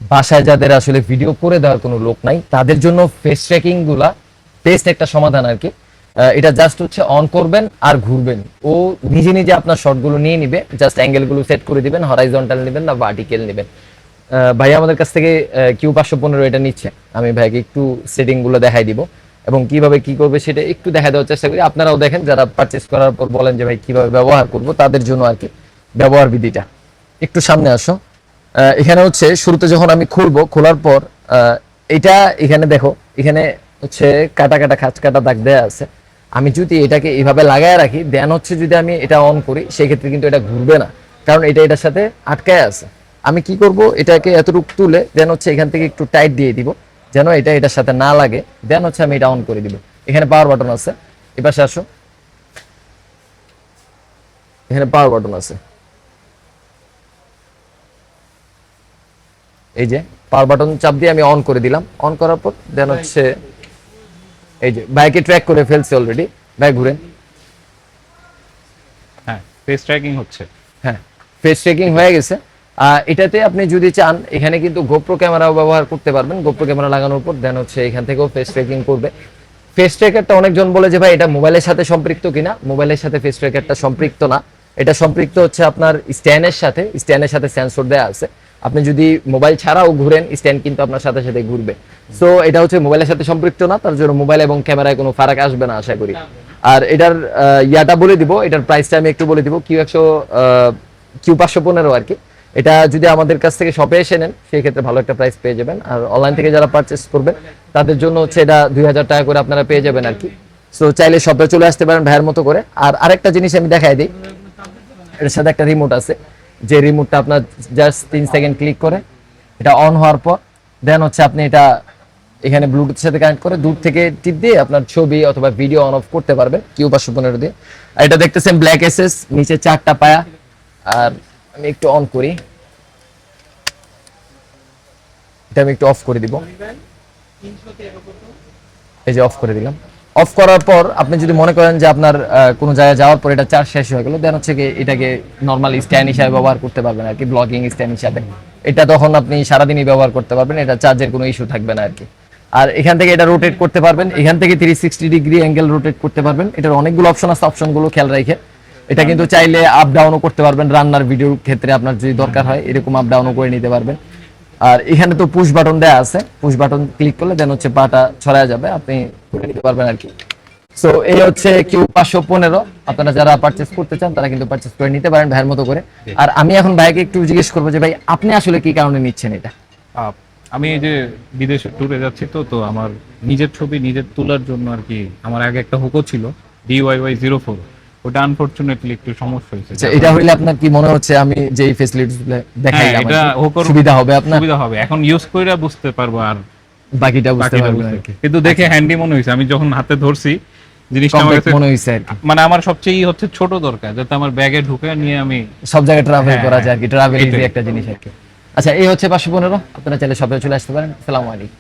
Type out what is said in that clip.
বাসায় যাদের আসলে ভিডিও করে দেওয়ার কোনো লোক নাই, তাদের জন্য ফেস ট্র্যাকিং গুলা বেস্ট একটা সমাধান আর কি। এটা জাস্ট হচ্ছে অন করবেন আর ঘুরবেন, ও নিজে নিজে আপনার শটগুলো নিয়ে নিবে। জাস্ট অ্যাঙ্গেল গুলো সেট করে দিবেন, হরাইজন্টাল নেবেন না ভার্টিক্যাল নেবেন। ভাই আমাদের কাছ থেকে Q515 এটা নিচ্ছে। আমি ভাইকে একটু সেটিং গুলো দেখাই দিব এবং কিভাবে কি করবে সেটা একটু দেখা দেওয়ার চেষ্টা করি। আপনারাও দেখেন, যারা পারচেস করার পর বলেন যে ভাই কিভাবে ব্যবহার করব, তাদের জন্য আর কি ব্যবহার বিধিটা। একটু সামনে আসো। এখানে হচ্ছে শুরুতে যখন আমি খুলবো, খোলার পর এটা এখানে দেখো, এখানে হচ্ছে কাটা কাটা খাঁজ কাটা দাগ দেয়া আছে। আমি যদি এটাকে এইভাবে লাগায় রাখি, দেন হচ্ছে যদি আমি এটা অন করি, সেই ক্ষেত্রে কিন্তু এটা ঘুরবে না, কারণ এটা এটার সাথে আটকায় আছে। আমি কি করব, এটাকে এতটুকু তুলে দেন হচ্ছে এখান থেকে একটু টাইট দিয়ে দিব, যেন এটা এটার সাথে না লাগে। দেন হচ্ছে আমি এটা অন করে দিব। এখানে পাওয়ার বাটন আছে, এপাশে আসো, এখানে পাওয়ার বাটন আছে। এই যে পাওয়ার বাটন চাপ দিয়ে আমি অন করে দিলাম। অন করার পর দেন হচ্ছে এই যে বাইকে ট্র্যাক করে ফেলছে অলরেডি। ভাই ঘুরেন। হ্যাঁ, ফেস ট্র্যাকিং হচ্ছে। হ্যাঁ, ফেস ট্র্যাকিং হয়ে গেছে। এটাতে আপনি যদি চান, এখানে কিন্তু গোপ্রো ক্যামেরাও ব্যবহার করতে পারবেন। গোপ্রো ক্যামেরা লাগানোর পর দেন হচ্ছে এখান থেকেও ফেস ট্র্যাকিং করবে। ফেস ট্র্যাকারটা অনেকজন বলে যে ভাই এটা মোবাইলের সাথে সম্পৃক্ত কিনা। মোবাইলের সাথে ফেস ট্র্যাকারটা সম্পৃক্ত না, এটা সম্পৃক্ত হচ্ছে আপনার স্ট্যান্ডের সাথে। স্ট্যান্ডের সাথে সেন্সর দেওয়া আছে। আপনি যদি মোবাইল ছাড়াও ঘুরেন, স্ট্যান্ড কিন্তু আপনার সাথে সাথে ঘুরবে। সো এটা হচ্ছে মোবাইলের সাথে সম্পৃক্ত না, তার জন্য মোবাইল এবং ক্যামেরায় কোনো ফারাক আসবে না আশা করি। আর এটার ইয়াটা বলে দিব, এটার প্রাইসটা আমি একটু বলে দিব। Q515 আর কি। এটা যদি আমাদের কাছ থেকে শপে এসে নেন, সেই ক্ষেত্রে ভালো একটা প্রাইস পেয়ে যাবেন। আর অনলাইন থেকে যারা পারচেস করবেন, তাদের জন্য হচ্ছে এটা 2000 টাকা করে আপনারা পেয়ে যাবেন আর কি। সো চাইলে শপে চলে আসতে পারেন ভাইয়ের মতো করে। আর আরেকটা জিনিস আমি দেখাই দিই, এর সাথে একটা রিমোট আছে, যে রিমোটটা আপনার জাস্ট 3 সেকেন্ড ক্লিক করে এটা অন হওয়ার পর দেন হচ্ছে আপনি এটা এখানে ব্লুটুথের সাথে কানেক্ট করে দূর থেকে টিপ দিয়ে আপনার ছবি অথবা ভিডিও অন অফ করতে পারবেন Q515 দিয়ে। আর এটা দেখতেছেন ব্ল্যাক এসএস, নিচে 4টা পায়া। আর আমি একটু অন করি, এটা আমি একটু অফ করে দিব। এই যে অফ করে দিলাম। অফ করার পর আপনি যদি মনে করেন যে আপনার কোনো জায়গায় যাওয়ার পর এটা চার্জ শেষ হয়ে গেল, দেন হচ্ছে কি এটাকে নর্মাল স্ট্যান্ড হিসাবে ব্যবহার করতে পারবেন আর কি, ব্লগিং স্ট্যান্ড হিসাবে। এটা তখন আপনি সারাদিনই ব্যবহার করতে পারবেন, এটা চার্জের কোনো ইস্যু থাকবে না আর কি। আর এখান থেকে এটা রোটেট করতে পারবেন, এখান থেকে 360 ডিগ্রি অ্যাঙ্গেল রোটেট করতে পারবেন। এটার অনেকগুলো অপশন আছে, অপশনগুলো খেয়াল রেখে এটা কিন্তু চাইলে আপ ডাউনও করতে পারবেন। রান্নার ভিডিওর ক্ষেত্রে আপনার যদি দরকার হয়, এরকম আপ ডাউনও করে নিতে পারবেন। আর এখানে তো পুশ বাটন দেয়া আছে, পুশ বাটন ক্লিক করলে দেন হচ্ছে পাটা ছড়ায় যাবে, আপনি করে নিতে পারবেন আর কি। সো এই হচ্ছে Q515। আপনারা যারা পারচেজ করতে চান, তারা কিন্তু পারচেজ করে নিতে পারেন ভাইয়ের মতো করে। আর আমি এখন ভাইকে একটু জিজ্ঞেস করবো যে ভাই আপনি আসলে কি কারণে নিচ্ছেন এটা। আমি এই যে বিদেশে ট্যুরে যাচ্ছি, তো আমার নিজের ছবি নিজের তোলার জন্য আর কি। আমার আগে একটা হুকো ছিল DYY04, ওটা আনফরচুনেটলি একটু সমস্যা হয়েছে। আচ্ছা, এটা হইলে আপনার কি মনে হচ্ছে আমি যে এই ফ্যাসিলিটিস দেখাইলাম এটা হুকোর সুবিধা হবে আপনার? সুবিধা হবে, এখন ইউজ কইরা বুঝতে পারবো আর বাকিটা বুঝতে বাকিটা পারবেন বুঝতে। আর কি। কিন্তু দেখে হ্যান্ডি মনে হয়েছে, আমি যখন হাতে ধরছি জিনিসটা আমার কমপ্লিট কাছে মনে হইছে আর কি। মানে আমার সবচেয়ে হচ্ছে ছোট দরকার, যাতে আমার ব্যাগে ঢুকে নিয়ে আমি সব জায়গায় ট্রাভেল হ্যাঁ, করা যায় আর কি, ট্রাভেল ইজি এটাই। একটা জিনিস আর কি। আচ্ছা, এই হচ্ছে 515। আপনারা চাইলে সবাই চলে আসতে পারেন। আসসালামু আলাইকুম।